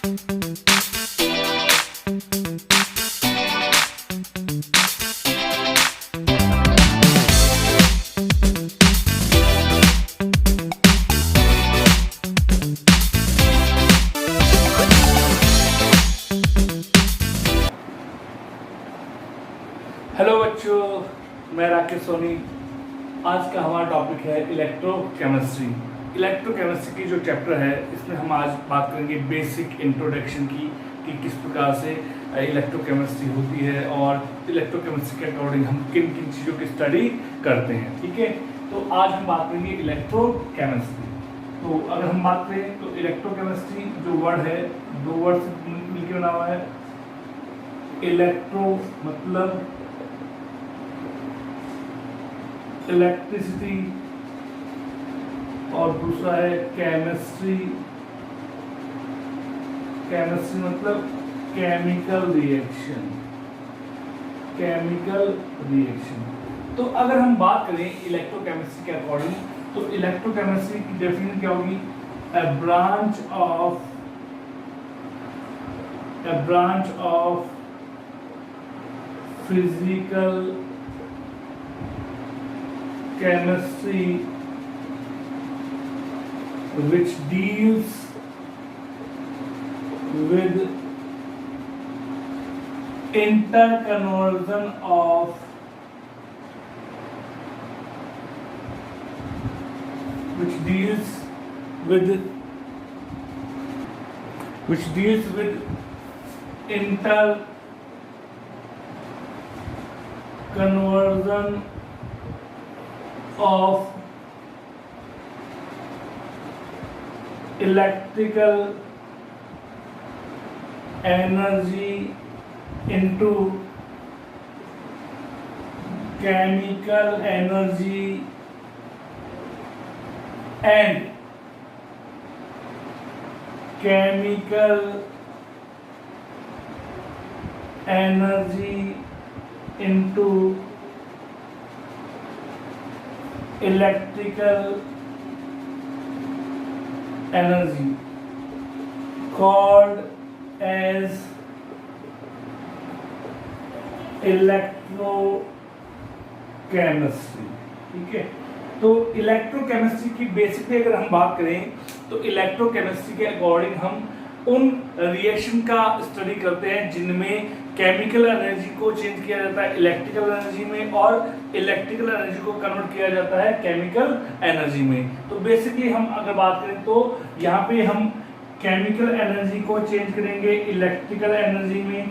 Hello बच्चों, मैं राकेश सोनी। आज का हमारा टॉपिक है इलेक्ट्रोकेमिस्ट्री। इलेक्ट्रोकेमिस्ट्री की जो चैप्टर है इसमें हम आज बात करेंगे बेसिक इंट्रोडक्शन की कि किस प्रकार से इलेक्ट्रोकेमिस्ट्री होती है और इलेक्ट्रोकेमिस्ट्री के अकॉर्डिंग हम किन किन चीज़ों की स्टडी करते हैं। ठीक है, तो आज हम बात करेंगे इलेक्ट्रोकेमिस्ट्री। तो अगर हम बात करें तो इलेक्ट्रोकेमिस्ट्री जो वर्ड है, दो वर्ड से मिलकर बना हुआ है। इलेक्ट्रो मतलब इलेक्ट्रिसिटी और दूसरा है केमिस्ट्री। केमिस्ट्री मतलब केमिकल रिएक्शन। Chemical reaction. तो अगर हम बात करें इलेक्ट्रोकेमिस्ट्री के अकॉर्डिंग तो इलेक्ट्रोकेमिस्ट्री की डेफिनेशन क्या होगी? a branch of physical chemistry which deals with interconversion of interconversion of electrical energy into chemical energy and chemical energy into electrical energy called as electrochemistry. ठीक है, तो इलेक्ट्रोकेमिस्ट्री की basically अगर हम बात करें तो इलेक्ट्रोकेमिस्ट्री के अकॉर्डिंग हम उन रिएक्शन का स्टडी करते हैं जिनमें केमिकल एनर्जी को चेंज किया जाता है इलेक्ट्रिकल एनर्जी में और इलेक्ट्रिकल एनर्जी को कन्वर्ट किया जाता है केमिकल एनर्जी में। तो बेसिकली हम अगर बात करें तो यहाँ पे हम केमिकल एनर्जी को चेंज करेंगे इलेक्ट्रिकल एनर्जी में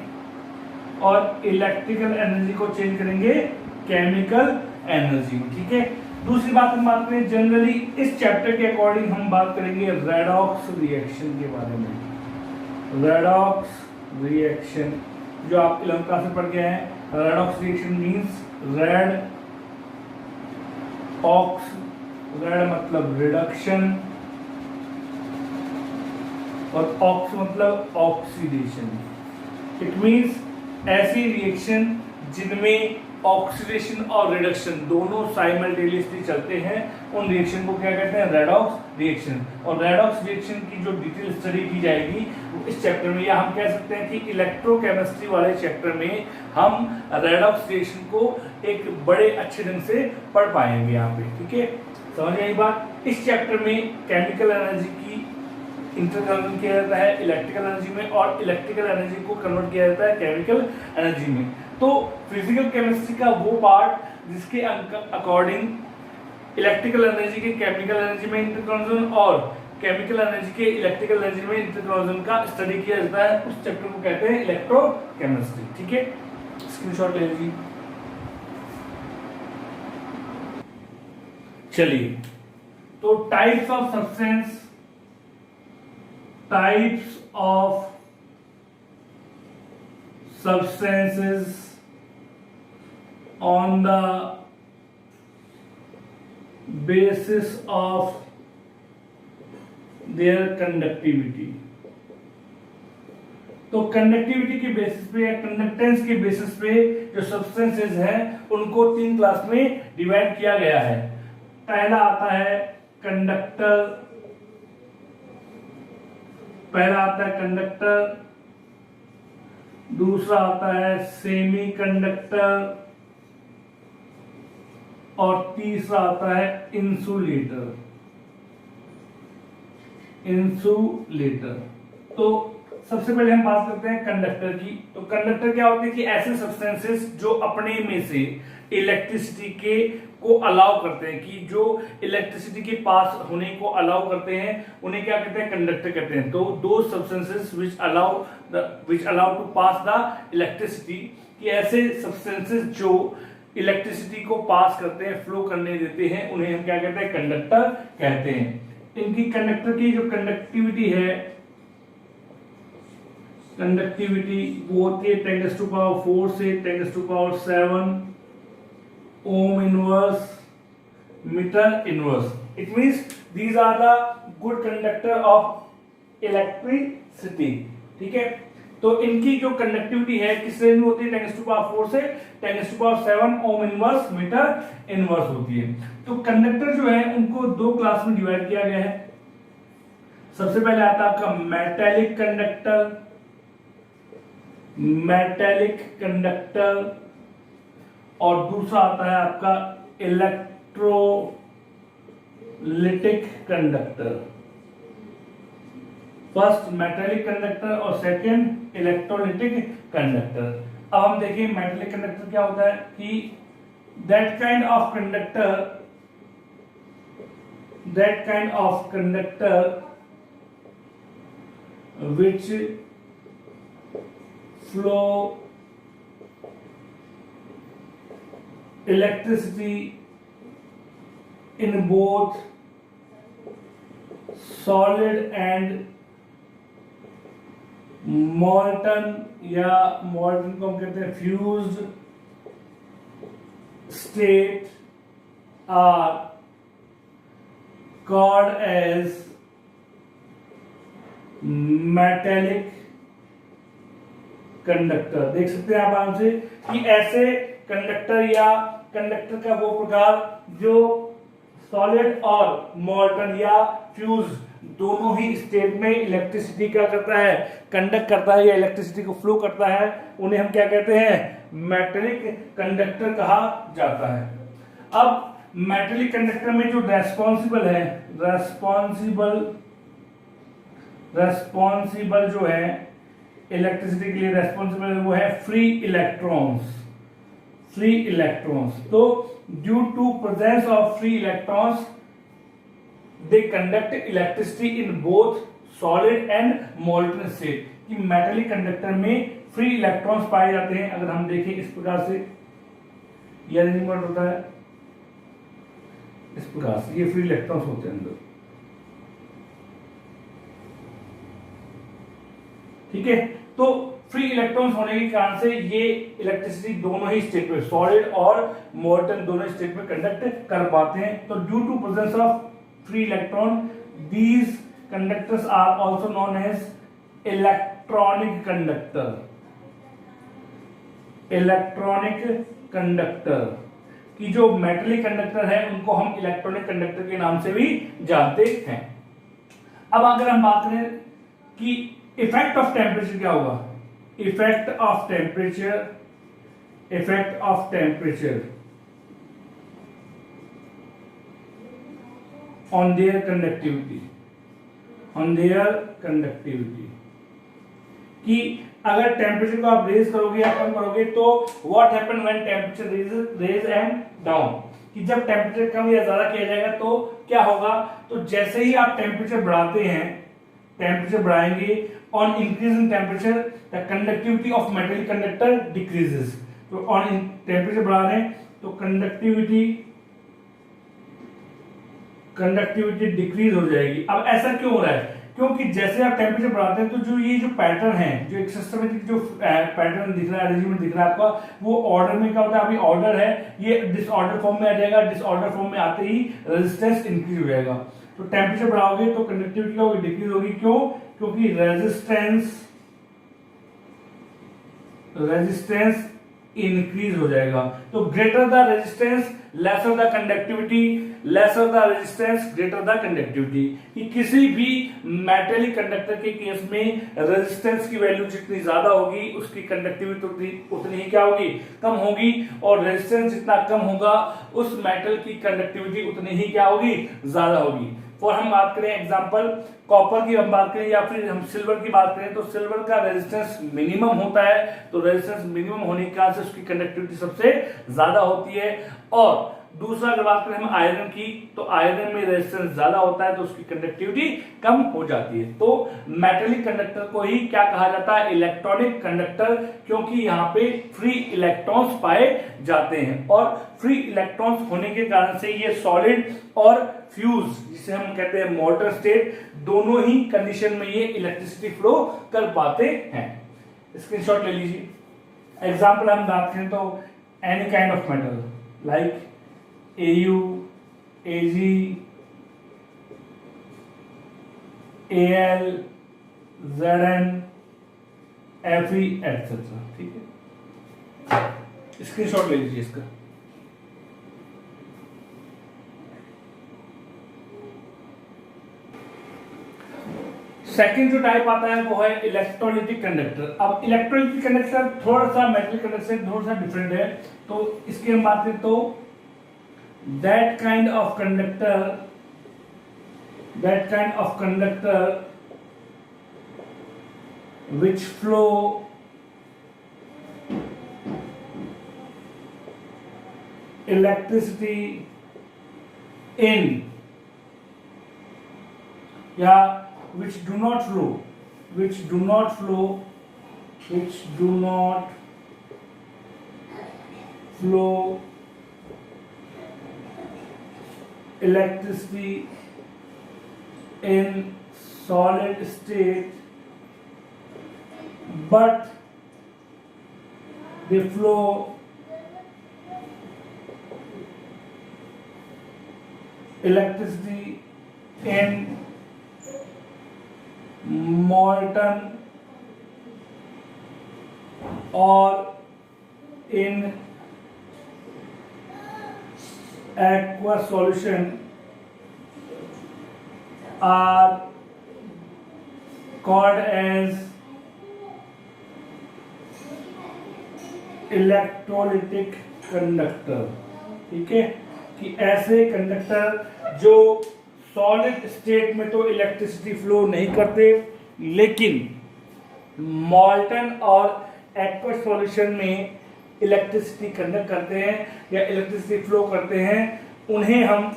और इलेक्ट्रिकल एनर्जी को चेंज करेंगे केमिकल एनर्जी में। ठीक है, दूसरी बात हम बात करें जनरली इस चैप्टर के अकॉर्डिंग हम बात करेंगे रेडॉक्स रिएक्शन के बारे में। रेडॉक्स रिएक्शन जो आप 11th क्लास में पढ़ के आए हैं। Redox reaction means red ox, red मतलब रिडक्शन और ऑक्स मतलब ऑक्सीडेशन। इट मींस ऐसी रिएक्शन जिनमें ऑक्सीडेशन और रिडक्शन दोनों साइमल्टेनियसली चलते हैं उन रिएक्शन को क्या कहते हैं? Redox reaction. और रेडॉक्स रिएक्शन की जो डिटेल स्टडी की जाएगी इस चैप्टर में, या हम कह सकते हैं कि इलेक्ट्रोकेमिस्ट्री वाले चैप्टर में हम रेडॉक्स रिएक्शन को एक बड़े अच्छे ढंग से पढ़ पाएंगे यहाँ पे। ठीक है, समझ आई बात? इस चैप्टर में केमिकल एनर्जी की इंटरकन्वर्जन किया जाता है इलेक्ट्रिकल एनर्जी में और इलेक्ट्रिकल एनर्जी को कन्वर्ट किया जाता है केमिकल एनर्जी में। तो फिजिकल केमिस्ट्री का वो पार्ट जिसके अकॉर्डिंग इलेक्ट्रिकल एनर्जी के केमिकल एनर्जी में इंटरकन्वर्जन और केमिकल एनर्जी के इलेक्ट्रिकल एनर्जी में इंटरकन्वर्जन का स्टडी किया जाता है, उस चैप्टर को कहते हैं इलेक्ट्रोकेमिस्ट्री। ठीक है, स्क्रीनशॉट ले लीजिए। चलिए, तो types of substances on the basis of their conductivity। तो कंडक्टिविटी के बेसिस पे या कंडक्टेंस के बेसिस पे जो सब्सटेंसेस हैं उनको 3 क्लास में डिवाइड किया गया है। पहला आता है कंडक्टर, पहला आता है कंडक्टर, दूसरा आता है सेमी कंडक्टर और तीसरा आता है इंसुलेटर। तो सबसे पहले हम बात करते हैं कंडक्टर की। तो कंडक्टर क्या होते हैं कि ऐसे सब्सटेंसेस जो अपने में से इलेक्ट्रिसिटी के को अलाउ करते हैं, कि जो इलेक्ट्रिसिटी के पास होने को अलाउ करते हैं, उन्हें क्या कहते हैं, कंडक्टर कहते हैं। तो दो substances which allow to pass the electricity, कि ऐसे सब्सटेंसेस जो इलेक्ट्रिसिटी को पास करते हैं, फ्लो करने देते हैं, उन्हें हम क्या कहते हैं, कंडक्टर कहते हैं। इनकी कंडक्टर की जो कंडक्टिविटी है, कंडक्टिविटी वो होती है 10⁴ से 10⁷ ohm inverse meter inverse. It means these are the good conductor of electricity. ठीक है, तो इनकी जो कंडक्टिविटी है किस रेंज में होती है, 10⁴ से 10⁷ ohm inverse meter inverse होती है। तो कंडक्टर जो है उनको दो क्लास में डिवाइड किया गया है। सबसे पहले आता है आपका मेटेलिक कंडक्टर और दूसरा आता है आपका electrolytic conductor. First metallic conductor और सेकंड इलेक्ट्रोलिटिक कंडक्टर। अब हम देखिए मेटेलिक कंडक्टर क्या होता है, कि that kind of conductor which flow electricity in both solid and molten, या molten को हम कहते हैं fused state, are called as metallic conductor. देख सकते हैं आप आराम से कि ऐसे कंडक्टर या कंडक्टर का वो प्रकार जो सॉलिड और मॉल्टन या फ्यूज दोनों ही स्टेट में इलेक्ट्रिसिटी क्या करता है, कंडक्ट करता है या इलेक्ट्रिसिटी को फ्लो करता है, उन्हें हम क्या कहते हैं, मेटेलिक कंडक्टर कहा जाता है। अब मेटेलिक कंडक्टर में जो रेस्पॉन्सिबल जो है इलेक्ट्रिसिटी के लिए रेस्पॉन्सिबल है, वो है फ्री इलेक्ट्रॉन्स। तो due to presence of free electrons they conduct electricity in both solid and molten state. कि मेटेलिक कंडक्टर में फ्री इलेक्ट्रॉन्स पाए जाते हैं। अगर हम देखें इस प्रकार से ये अरेंजमेंट होता है, इस प्रकार से ये फ्री इलेक्ट्रॉन्स होते हैं अंदर, ठीक है। तो फ्री इलेक्ट्रॉन्स होने के कारण से ये इलेक्ट्रिसिटी दोनों ही स्टेट में, सॉलिड और मोल्टन दोनों स्टेट में कंडक्ट कर पाते हैं। तो due to presence of free electron these conductors are also known as electronic conductor. कि जो मेटेलिक कंडक्टर है उनको हम इलेक्ट्रॉनिक कंडक्टर के नाम से भी जानते हैं। अब अगर हम बात करें कि इफेक्ट ऑफ टेम्परेचर क्या होगा, effect of temperature on their conductivity, कि अगर टेम्परेचर को आप रेज करोगे या कम करोगे तो what happen when temperature raise and down, कि जब टेम्परेचर कम या ज्यादा किया जाएगा तो क्या होगा। तो जैसे ही आप टेम्परेचर बढ़ाएंगे, on increase in temperature the conductivity of metallic conductor decreases. तो ऑन टेम्परेचर बढ़ा रहे हैं तो कंडक्टिविटी डिक्रीज हो जाएगी। अब ऐसा क्यों हो रहा है, क्योंकि जैसे आप टेम्परेचर बढ़ाते हैं तो जो पैटर्न है, जो एक सिस्टमेटिक जो पैटर्न दिख रहा है, अरेंजमेंट दिख रहा है आपका, वो ऑर्डर में क्या होता है, अभी ऑर्डर है, ये डिसऑर्डर फॉर्म में आ जाएगा। डिसऑर्डर फॉर्म में आते ही रेजिस्टेंस इंक्रीज हो जाएगा। तो टेम्परेचर बढ़ाओगे तो कंडक्टिविटी क्या होगी, डिक्रीज होगी। क्यों, क्योंकि रेजिस्टेंस इंक्रीज हो जाएगा। तो greater the resistance lesser the conductivity, lesser the resistance, greater the conductivity. कि किसी भी मेटेलिक कंडक्टर के केस में रेजिस्टेंस की वैल्यू जितनी ज्यादा होगी उसकी कंडक्टिविटी उतनी ही क्या होगी, कम होगी, और रेजिस्टेंस जितना कम होगा उस मेटल की कंडक्टिविटी उतनी ही क्या होगी, ज्यादा होगी। और हम बात करें एग्जांपल कॉपर की हम बात करें या फिर हम सिल्वर की बात करें, तो सिल्वर का रेजिस्टेंस मिनिमम होता है, तो रेजिस्टेंस मिनिमम होने के कारण से उसकी कंडक्टिविटी सबसे ज्यादा होती है। और दूसरा अगर बात करें हम आयरन की, तो आयरन में रेजिस्टेंस ज्यादा होता है तो उसकी कंडक्टिविटी कम हो जाती है। तो मेटेलिक कंडक्टर को ही क्या कहा जाता है, इलेक्ट्रॉनिक कंडक्टर, क्योंकि यहाँ पे फ्री इलेक्ट्रॉन्स पाए जाते हैं, और फ्री इलेक्ट्रॉन्स होने के कारण से ये सॉलिड और फ्यूज जिसे हम कहते हैं मोल्टन स्टेट, दोनों ही कंडीशन में ये इलेक्ट्रिसिटी फ्लो कर पाते हैं। स्क्रीनशॉट ले लीजिए। एग्जांपल हम बात करें तो any kind of metal like AU, AG, AL, ZN, Fe etc. ठीक है, स्क्रीनशॉट ले लीजिए इसका। सेकंड जो टाइप आता है वो है इलेक्ट्रोलिटिक कंडक्टर। अब इलेक्ट्रोलिटिक कंडक्टर थोड़ा सा मेटल कंडक्टर से थोड़ा सा डिफरेंट है, तो इसकी हम बात करें तो that kind of conductor which flow electricity in, या which do not flow electricity in solid state, but they flow electricity in molten or in aqueous solution are called as electrolytic conductor. ठीक है, कि ऐसे conductor जो solid state में तो electricity flow नहीं करते, लेकिन मॉल्टन और एक्वस सॉल्यूशन में इलेक्ट्रिसिटी कंडक्ट करते हैं या इलेक्ट्रिसिटी फ्लो करते हैं, उन्हें हम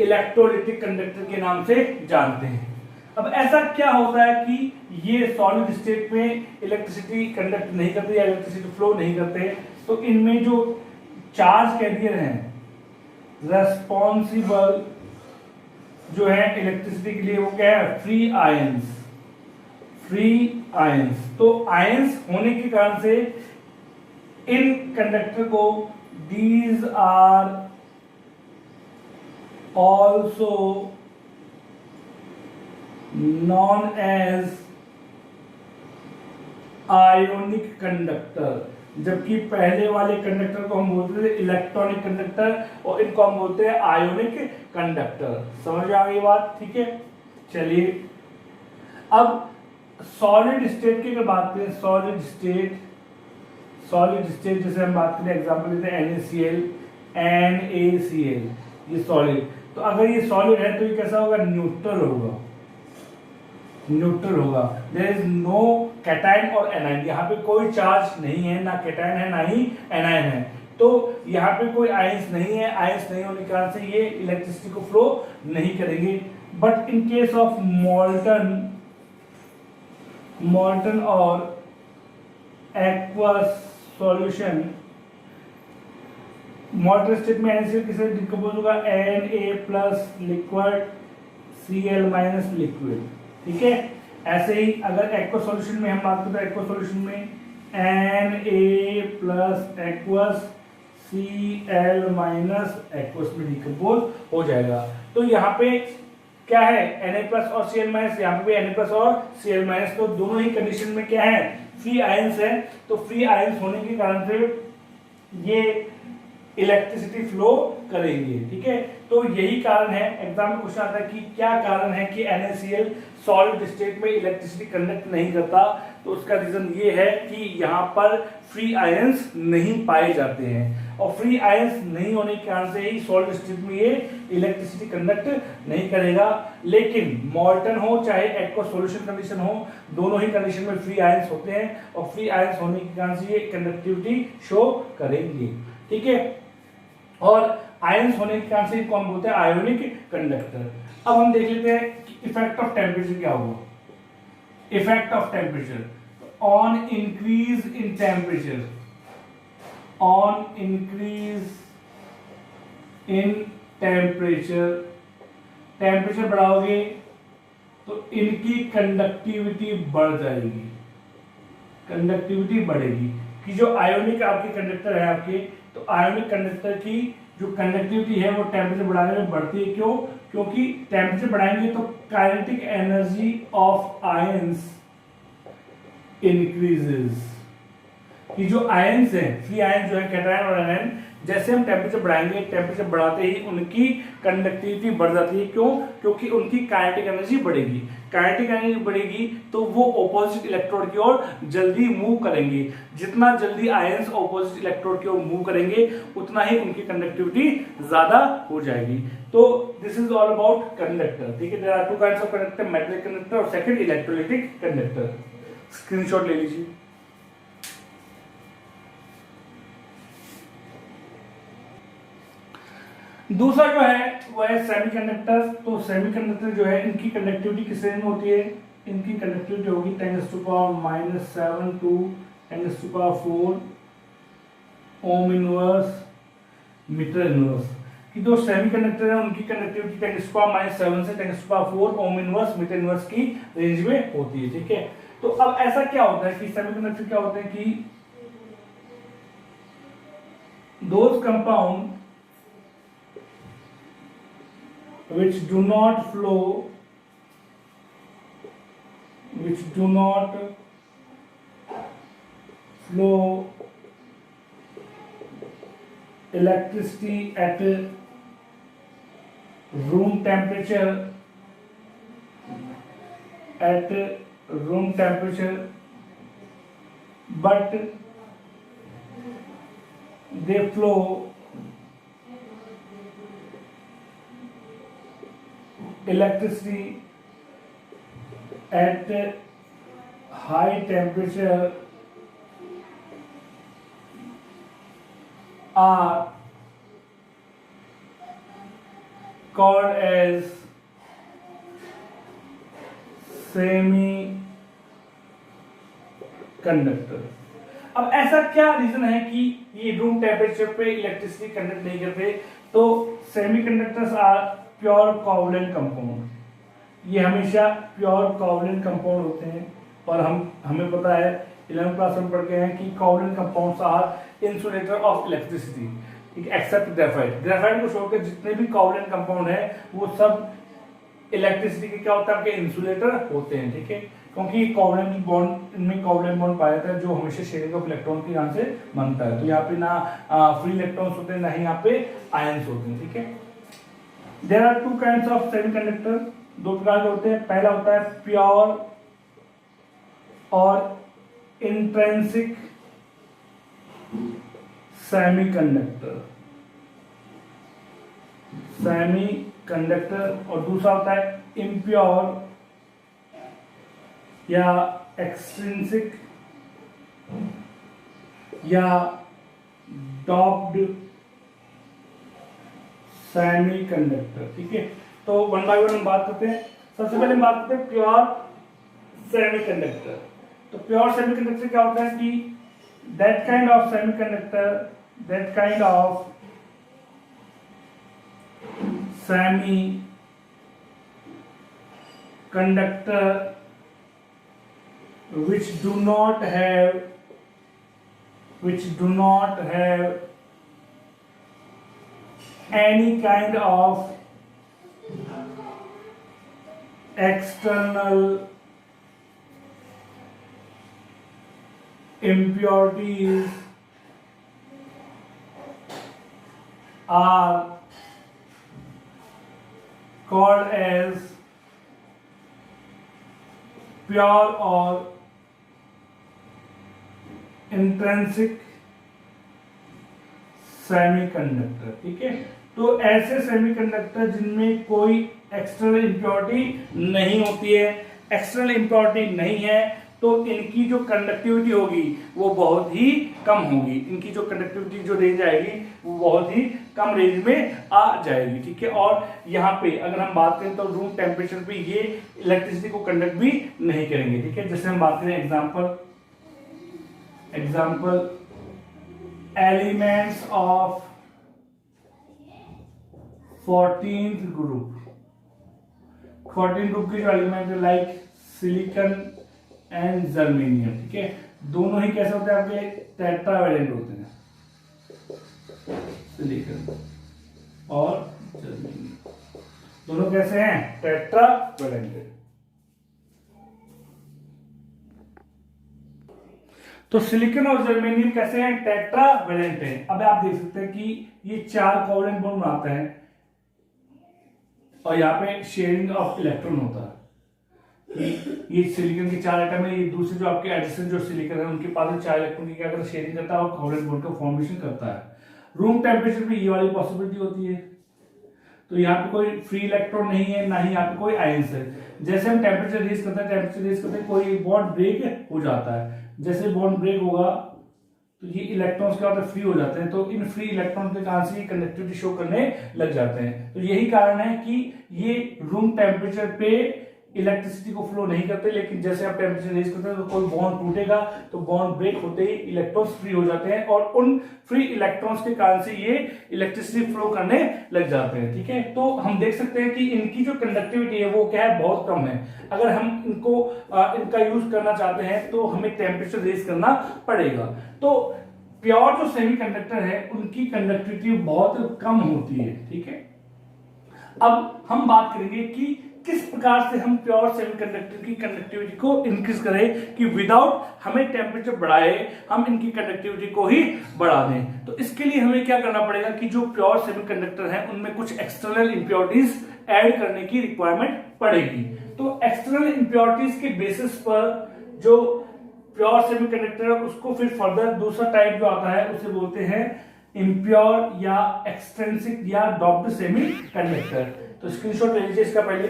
इलेक्ट्रोलिटिक कंडक्टर के नाम से जानते हैं। अब ऐसा क्या होता है कि ये सॉलिड स्टेट में इलेक्ट्रिसिटी कंडक्ट नहीं करते या इलेक्ट्रिसिटी फ्लो नहीं करते, तो इनमें जो चार्ज कैरियर हैं रेस्पॉन्सिबल जो है इलेक्ट्रिसिटी के लिए, वो क्या है, फ्री आयंस। तो आयंस होने के कारण से इन कंडक्टर को these are also known as ionic conductor, जबकि पहले वाले कंडक्टर को हम बोलते थे इलेक्ट्रॉनिक कंडक्टर और इनको हम बोलते हैं आयोनिक कंडक्टर। समझ आ गई बात? ठीक है, चलिए अब सॉलिड स्टेट की अगर बात करें, सॉलिड स्टेट जैसे हम बात करें एग्जांपल लेते हैं NaCl, ये सॉलिड। तो अगर ये सॉलिड है तो ये कैसा होगा, न्यूट्रल होगा। देयर इज नो कैटायन और एनायन, यहाँ पे कोई चार्ज नहीं है, ना कैटायन है ना ही एनायन है, तो यहाँ पे कोई आयंस नहीं है। आयंस नहीं होने के कारण से ये इलेक्ट्रिसिटी को फ्लो नहीं करेंगे। But in case of molten और aqueous solution, molten स्टेट में NaCl किससे डिकम्पोज होगा, Na plus liquid Cl minus liquid. ठीक है, ऐसे ही अगर एक्वस सॉल्यूशन में हम बात करते हैं, एक्वस सॉल्यूशन में Na plus aqueous Cl minus aqueous में डिकम्पोज हो जाएगा। तो यहाँ पे क्या है, Na प्लस और Cl माइनस, यहाँ पे भी Na प्लस और Cl माइनस, तो दोनों ही कंडीशन में क्या है, फ्री आयंस है। तो फ्री आयंस होने के कारण से ये इलेक्ट्रिसिटी फ्लो करेंगे। ठीक है, तो यही कारण है, एग्जाम में क्वेश्चन आता है कि क्या कारण है कि NaCl सॉलिड स्टेट में इलेक्ट्रिसिटी कंडक्ट नहीं करता। तो उसका रीजन ये है कि यहाँ पर फ्री आयंस नहीं पाए जाते हैं, और फ्री आयंस नहीं होने के कारण से ही सॉलिड स्टेट में ये इलेक्ट्रिसिटी कंडक्ट नहीं करेगा। लेकिन मॉल्टन हो चाहे एक्वा सॉल्यूशन कंडीशन हो, दोनों ही कंडीशन में फ्री आयंस होते हैं, और फ्री आयंस होने के कारण से ये कंडक्टिविटी शो करेंगे। ठीक है, और आयंस होने के कारण से कौन बोलते हैं, आयोनिक कंडक्टर। अब हम देख लेते हैं कि इफेक्ट ऑफ टेम्परेचर क्या होगा। Effect of temperature on increase in temperature, on increase in temperature, temperature बढ़ाओगे तो इनकी कंडक्टिविटी बढ़ जाएगी, कंडक्टिविटी बढ़ेगी। कि जो आयोनिक आपके कंडक्टर है आपके, तो आयोनिक कंडक्टर की जो कंडक्टिविटी है वो टेम्परेचर बढ़ाने में बढ़ती है। क्यों? क्योंकि टेम्परेचर बढ़ाएंगे तो kinetic energy of ions increases. कि जो आयंस हैं, फ्री आयन जो है कैटायन और एनायन, जैसे हम टेम्परेचर बढ़ाएंगे, टेम्परेचर बढ़ाते ही उनकी कंडक्टिविटी बढ़ जाती है। क्यों? क्योंकि उनकी काइनेटिक एनर्जी बढ़ेगी। काइनेटिक एनर्जी बढ़ेगी तो वो ऑपोजिट इलेक्ट्रोड की ओर जल्दी मूव करेंगे। जितना जल्दी आयंस ऑपोजिट इलेक्ट्रोड की ओर मूव करेंगे उतना ही उनकी कंडक्टिविटी ज्यादा हो जाएगी। तो this is all about conductor. ठीक है, there are two kinds of conductor, metallic conductor और सेकंड इलेक्ट्रोलाइटिक कंडक्टर। स्क्रीनशॉट ले लीजिए। दूसरा जो है वो है सेमीकंडक्टर। तो सेमीकंडक्टर जो है इनकी कंडक्टिविटी किस रेंज में होती है, इनकी कंडक्टिविटी होगी 10⁻⁻7 to 10⁻⁴ ohm inverse metre inverse. कि जो सेमीकंडक्टर है उनकी कंडक्टिविटी 10⁻⁷ से 10⁴ ओम इनवर्स मीटर इनवर्स की रेंज में होती है। ठीक है, तो अब ऐसा क्या होता है कि सेमीकंडक्टर क्या होते हैं कि those compound which do not flow electricity at room temperature, but they flow electricity at high temperature are called as semiconductor। अब ऐसा क्या रीजन है कि ये रूम टेम्परेचर पे इलेक्ट्रिसिटी कंडक्ट नहीं करते? तो semiconductors are pure covalent compound. ये हमेशा प्योर कोवलेंट कंपाउंड होते हैं, और हमें पता है 11th क्लास में पढ़ के हैं कि covalent compounds are insulator of electricity. ठीक है, एक्सेप्ट ग्रेफाइट। ग्रेफाइट को छोड़कर जितने भी कोवलेंट कंपाउंड है वो सब इलेक्ट्रिसिटी के क्या होता है, आपके इंसुलेटर होते हैं। ठीक है, क्योंकि कोवलेंट बॉन्ड, इनमें कोवलेंट बॉन्ड पाया जाता है जो हमेशा शेयरिंग ऑफ इलेक्ट्रॉन के यहाँ से बनता है। तो यहाँ पे ना फ्री इलेक्ट्रॉन्स होते हैं, ना ही यहाँ पे आयंस होते हैं। ठीक है, there are two kinds of semiconductor, दो प्रकार के होते हैं। पहला होता है प्योर और इंट्रिंसिक सेमीकंडक्टर, और दूसरा होता है इम्प्योर या एक्सट्रिंसिक या डॉप्ड सेमीकंडक्टर। ठीक है, तो वन बाय वन हम बात करते हैं। सबसे पहले हम बात करते हैं प्योर सेमीकंडक्टर। तो प्योर सेमीकंडक्टर क्या होता है कि that kind of semiconductor which do not have any kind of external impurities are called as pure or intrinsic semiconductor. ठीक है, तो ऐसे सेमीकंडक्टर जिनमें कोई एक्सटर्नल इंप्योरिटी नहीं होती है, एक्सटर्नल इंप्योरिटी नहीं है, तो इनकी जो कंडक्टिविटी होगी वो बहुत ही कम होगी, इनकी जो कंडक्टिविटी जो रेंज आएगी वो बहुत ही कम रेंज में आ जाएगी। ठीक है, और यहाँ पे अगर हम बात करें तो रूम टेम्परेचर पे ये इलेक्ट्रिसिटी को कंडक्ट भी नहीं करेंगे। ठीक है, जैसे हम बात करें example elements of 14th group, 14 group के जो एलिमेंट है लाइक सिलिकॉन एंड जर्मेनियम। ठीक है, दोनों ही कैसे होते हैं, आपके टेट्रावैलेंट होते हैं, सिलिकॉन और जर्मेनियम दोनों कैसे हैं, टेट्रावैलेंट। तो सिलिकॉन और जर्मेनियम कैसे हैं, टेट्रावैलेंट हैं। अब आप देख सकते हैं कि ये 4 कोवेलेंट बॉन्ड बनाते हैं और यहाँ पे शेयरिंग ऑफ इलेक्ट्रॉन होता है कि ये सिलिकॉन के 4 एटम है, ये दूसरे जो आपके एडिशन जो सिलिकॉन है उनके पास 4 इलेक्ट्रॉन की क्या करता है, शेयरिंग करता है और कोवेलेंट बॉन्ड का फॉर्मेशन करता है। रूम टेम्परेचर पे ये वाली पॉसिबिलिटी होती है, तो यहाँ पे कोई फ्री इलेक्ट्रॉन नहीं है, ना ही यहाँ पे कोई आयंस है। जैसे हम टेम्परेचर रेज करते हैं कोई बॉन्ड ब्रेक हो जाता है, जैसे बॉन्ड ब्रेक होगा तो ये इलेक्ट्रॉन्स क्या होता है, फ्री हो जाते हैं, तो इन फ्री इलेक्ट्रॉन के कारण से ये कंडक्टिविटी शो करने लग जाते हैं। तो यही कारण है कि ये रूम टेम्परेचर पे इलेक्ट्रिसिटी को फ्लो नहीं करते, लेकिन जैसे आप टेम्परेचर रेज करते हैं तो कोई बॉन्ड टूटेगा तो बॉन्ड ब्रेक होते ही इलेक्ट्रॉन्स फ्री हो जाते हैं और उन फ्री इलेक्ट्रॉन्स के कारण से ये इलेक्ट्रिसिटी फ्लो करने लग जाते हैं। ठीक है, तो हम देख सकते हैं कि इनकी जो कंडक्टिविटी है वो क्या है, बहुत कम है। अगर हम इनका यूज करना चाहते हैं तो हमें टेम्परेचर रेज करना पड़ेगा। तो प्योर जो सेमीकंडक्टर है उनकी कंडक्टिविटी बहुत कम होती है। ठीक है, अब हम बात करेंगे कि किस प्रकार से हम प्योर सेमीकंडक्टर की कंडक्टिविटी को इंक्रीज करें कि विदाउट हमें टेम्परेचर बढ़ाए हम इनकी कंडक्टिविटी को ही बढ़ा दें। तो इसके लिए हमें क्या करना पड़ेगा कि जो प्योर सेमीकंडक्टर है उनमें कुछ एक्सटर्नल इंप्योरिटीज ऐड करने की रिक्वायरमेंट पड़ेगी। तो एक्सटर्नल इंप्योरिटीज के बेसिस पर जो प्योर सेमीकंडक्टर है उसको फिर फर्दर दूसरा टाइप जो आता है उसे बोलते हैं इम्प्योर या एक्सट्रिंसिक या डॉप्ड सेमीकंडक्टर। तो स्क्रीनशॉट ले लीजिए इसका पहले।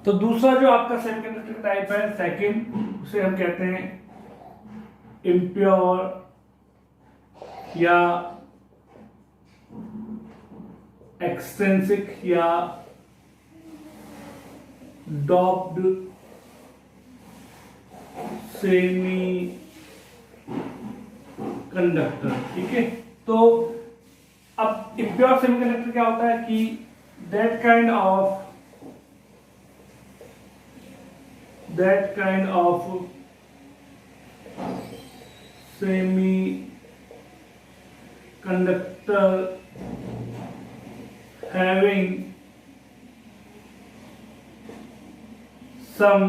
तो दूसरा जो आपका सेमीकंडक्टर टाइप है सेकंड, उसे हम कहते हैं इम्प्योर या एक्सट्रिंसिक या डॉप्ड सेमी कंडक्टर। ठीक है, तो अब इम्प्योर सेमीकंडक्टर क्या होता है कि that kind of semi conductor having some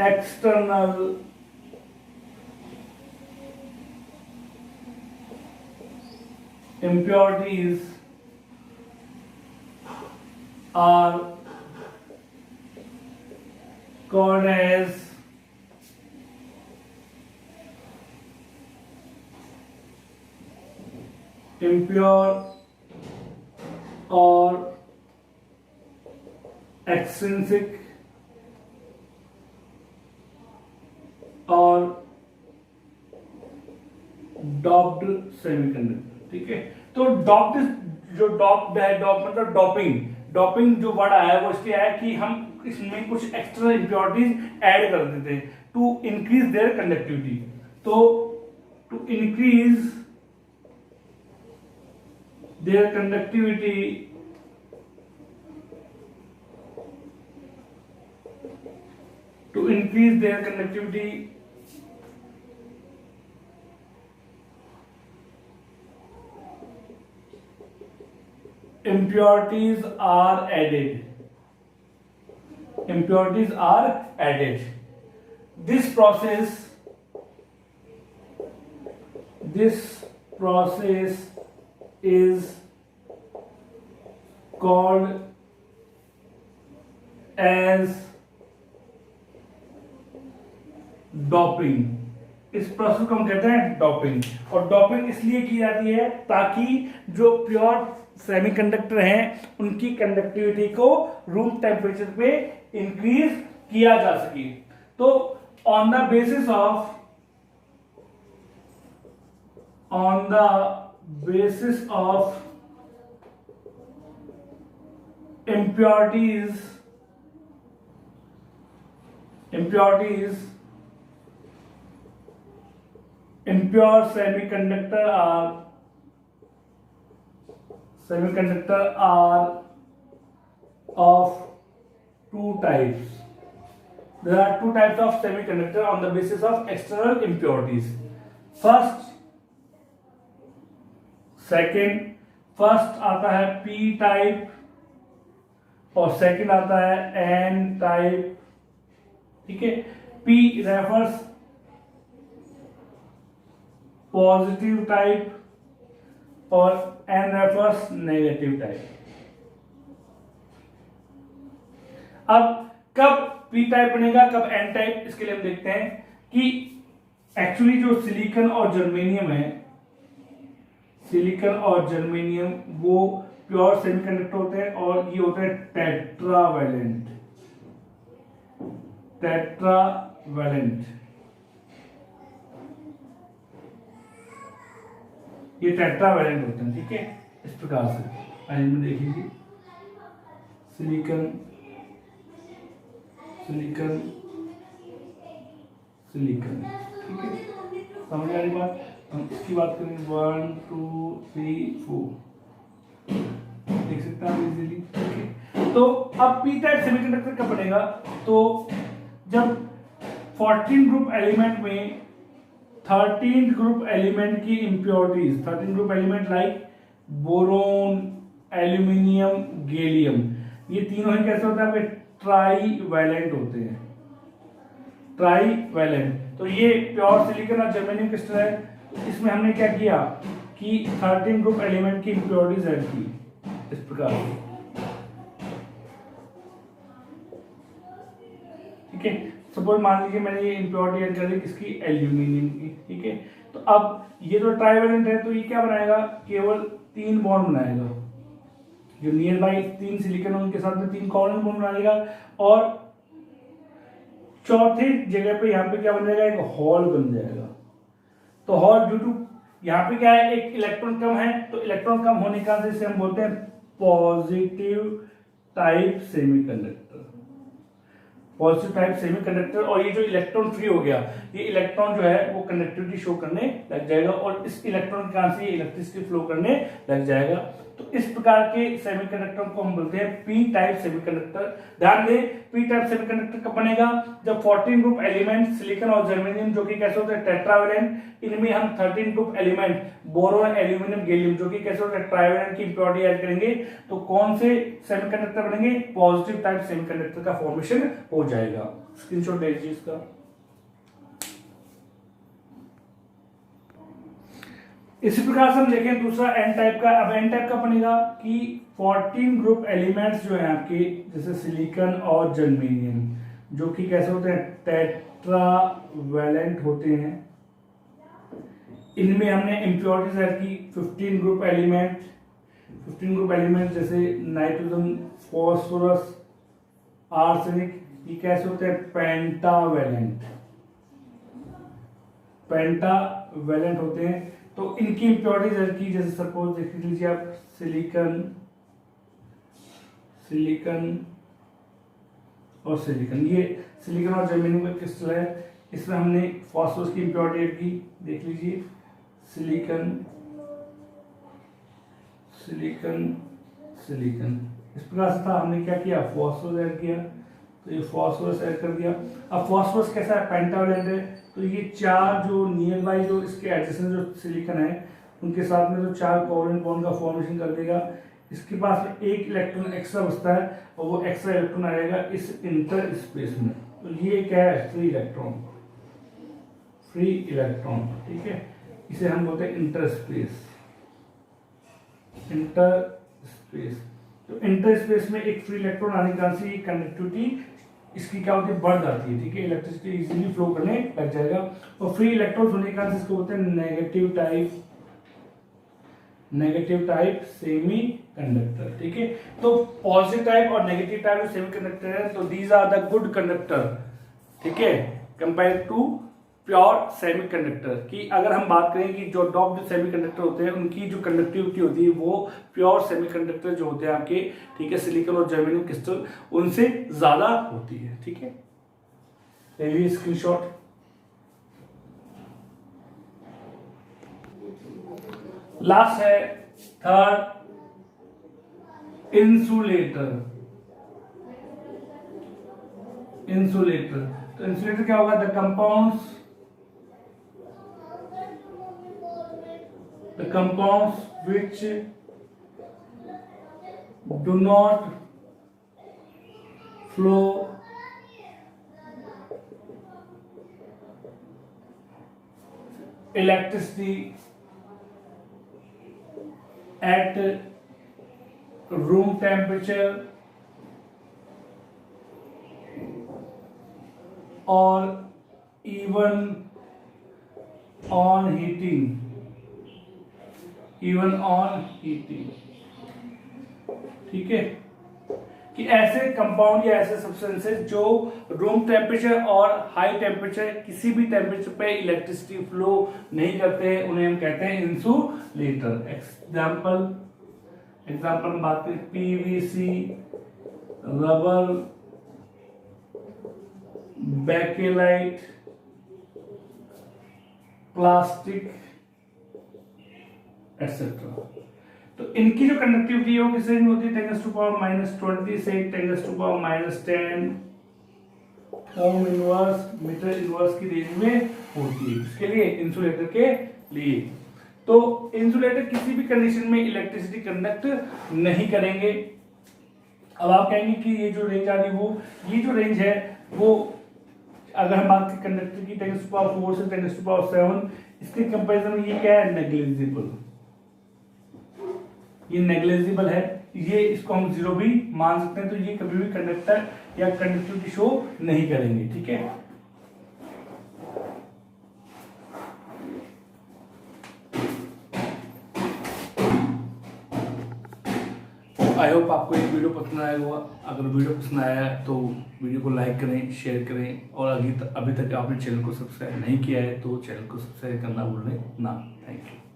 external impurities are called as impure or extrinsic और डॉप्ड सेमीकंडक्टर। ठीक है, तो डॉप्ड जो डॉप्ड है, डॉप मतलब डॉपिंग जो वर्ड आया है वो इसलिए आया कि हम इसमें कुछ एक्स्ट्रा इंप्योरिटीज ऐड कर देते हैं टू इंक्रीज देयर कंडक्टिविटी। तो to increase their conductivity to increase their conductivity impurities are added impurities are added. This process is called as doping. इस प्रोसेस को हम कहते हैं डॉपिंग. और डॉपिंग इसलिए की जाती है ताकि जो प्योर सेमीकंडक्टर हैं उनकी कंडक्टिविटी को रूम टेम्परेचर पे इंक्रीज किया जा सके. तो on the basis of impurities impure semiconductor are of two types. There are two types of semiconductor on the basis of external impurities. First आता है P टाइप और सेकंड आता है N टाइप. ठीक है. P रेफर्स पॉजिटिव टाइप और N refers negative type. अब कब P टाइप बनेगा, कब N टाइप, इसके लिए हम देखते हैं कि एक्चुअली जो सिलिकॉन और जर्मेनियम है, सिलिकॉन और जर्मेनियम वो प्योर सेमीकंडक्टर होते हैं और ये होते हैं टेट्रावैलेंट. ये टेट्रावैलेंट होते हैं. ठीक है. इस प्रकार से अरेंजमेंट देख लीजिए. Silicon silicon silicon. ठीक है. समझ आ रही बात. हम इसकी बात करेंगे 1 2 3 4 देख सकते हैं इजीली. ठीक है. तो अब पी टाइप सेमीकंडक्टर कब बनेगा, तो जब 14 ग्रुप एलिमेंट में 13 ग्रुप एलिमेंट की impurities, 13 group element like boron, aluminium, gallium, ये तीनों ही कैसे होते हैं आपके ट्राईवैलेंट होते हैं. ट्राईवैलेंट. तो ये प्योर सिलिकॉन और जर्मेनियम क्रिस्टल है. इसमें हमने क्या किया कि 13 ग्रुप एलिमेंट की इंप्योरिटीज ऐड की इस प्रकार से. ठीक है. सपोज मान लीजिए मैंने ये इंप्योरिटी ऐड कर दी किसकी, एल्यूमिनियम की. ठीक है. तो अब ये जो ट्राईवैलेंट है तो ये क्या बनाएगा, केवल 3 बॉन्ड बनाएगा. जो नियर बाई 3 सिलिकॉन उनके साथ में 3 कोवलेंट बॉन्ड बनाएगा और चौथे जगह पे यहाँ पे क्या बन जाएगा, एक हॉल बन जाएगा. तो हॉल ड्यू टू यहाँ पे क्या है, एक इलेक्ट्रॉन कम है, तो इलेक्ट्रॉन कम होने का जिसे हम बोलते हैं positive type semiconductor. Positive type semiconductor. और ये जो इलेक्ट्रॉन फ्री हो गया, ये इलेक्ट्रॉन जो है वो कंडक्टिविटी शो करने लग जाएगा और इस इलेक्ट्रॉन के कारण से इलेक्ट्रिसिटी फ्लो करने लग जाएगा. तो इस प्रकार के सेमीकंडक्टर को हम बोलते हैं पी टाइप सेमीकंडक्टर. ध्यान दें, पी टाइप सेमीकंडक्टर कब बनेगा, जब 14 ग्रुप एलिमेंट सिलिकॉन और जर्मेनियम जो कि कैसे होते हैं टेट्रावैलेंट, इनमें हम 13 group element boron, aluminium, gallium जो कि कैसे होते हैं ट्राईवैलेंट की इंप्योरिटी ऐड करेंगे. तो कौन से सेमीकंडक्टर बनेंगे, पॉजिटिव टाइप सेमीकंडक्टर का फॉर्मेशन हो जाएगा. स्क्रीनशॉट ले लीजिए इसका. इसी प्रकार से हम देखें दूसरा एन टाइप का. अब एन टाइप का बनेगा कि 14 ग्रुप एलिमेंट्स जो है आपके, जैसे सिलिकॉन और जर्मेनियम जो कि कैसे होते हैं टेट्रावैलेंट होते हैं. इनमें हमने इंप्योरिटीज ऐड की 15 ग्रुप एलिमेंट जैसे नाइट्रोजन, फॉस्फोरस, आर्सेनिक, ये कैसे होते हैं पेंटावैलेंट होते हैं. तो इनकी इंप्योरिटीज ऐड की, जैसे सपोज देख लीजिए आप सिलिकॉन और सिलिकॉन. ये सिलिकॉन और जर्मेनियम का क्रिस्टल है. इसमें हमने फॉस्फोरस की इंप्योरिटी ऐड की. देख लीजिए सिलिकॉन. इस प्रकार से था. हमने क्या किया, फॉस्फोरस ऐड किया. तो ये फॉस्फोरस ऐड कर दिया. अब फॉस्फोरस कैसा है, पेंटावैलेंट है. तो ये 4 जो नियर बाई जो इसके एडजेसेंट जो सिलिकॉन है उनके साथ में तो 4 कोवलेंट बॉन्ड का फॉर्मेशन कर देगा. इसके पास में एक इलेक्ट्रॉन एक्स्ट्रा बचता है और वो एक्स्ट्रा इलेक्ट्रॉन आएगा इस इंटर स्पेस में। तो ये क्या है, फ्री इलेक्ट्रॉन, फ्री इलेक्ट्रॉन, ठीक है। इसे हम बोलते हैं इंटर स्पेस, इंटर स्पेस। तो इंटर स्पेस में एक फ्री इलेक्ट्रॉन आने के कारण से कंडक्टिविटी इसकी क्या होती है, बढ़ जाती है, ठीक है। इलेक्ट्रिसिटी इजीली फ्लो करने लग जाएगा। और फ्री इलेक्ट्रॉन होने के कारण से इसको बोलते हैं नेगेटिव टाइप सेमी कंडक्टर, ठीक है। तो पॉजिटिव टाइप और नेगेटिव टाइप सेमी कंडक्टर है, तो these are the good conductor, ठीक है, कंपेयर टू प्योर सेमीकंडक्टर की। अगर हम बात करें कि जो डॉप्ड सेमीकंडक्टर होते हैं उनकी जो कंडक्टिविटी होती है वो प्योर सेमीकंडक्टर जो होते हैं आपके, ठीक है, सिलिकॉन और जर्मेनियम क्रिस्टल, उनसे ज्यादा होती है, ठीक है। ये स्क्रीनशॉट। लास्ट है थर्ड, इंसुलेटर। इंसुलेटर, तो इंसुलेटर क्या होगा, the compounds which do not flow electricity at room temperature or even on heating, ठीक है। कि ऐसे कंपाउंड या ऐसे सब्सटेंसेस जो रूम टेम्परेचर और हाई टेम्परेचर, किसी भी टेम्परेचर पे इलेक्ट्रिसिटी फ्लो नहीं करते हैं, उन्हें हम कहते हैं इंसुलेटर। एग्जाम्पल में बात करें, PVC, rubber, bakelite, plastic etcetera. तो इनकी जो कंडक्टिविटी है वो किस रेंज में होती है, 10⁻⁻20 से 10⁻⁻10 ओम इनवर्स, मीटर इनवर्स की रेंज में होती है। इसके लिए इंसुलेटर के लिए, तो इंसुलेटर किसी भी कंडीशन में इलेक्ट्रिसिटी कंडक्ट नहीं करेंगे। अब आप कहेंगे कि ये जो रेंज आ रही वो, ये जो रेंज है वो, अगर हम बात करें कंडक्टर की 10⁻⁴ से 10⁻⁷, इसके कंपैरिजन में ये क्या है, नेग्लिजिबल, ये नेग्लिजिबल है। ये इसको हम 0 भी मान सकते हैं। तो ये कभी भी कंडक्टर या कंडक्टिविटी शो नहीं करेंगे, ठीक है। आई होप आपको ये वीडियो पसंद आया होगा। अगर वीडियो पसंद आया तो वीडियो को लाइक करें, शेयर करें, और अभी तक आपने चैनल को सब्सक्राइब नहीं किया है तो चैनल को सब्सक्राइब करना भूलें ना। Thank you.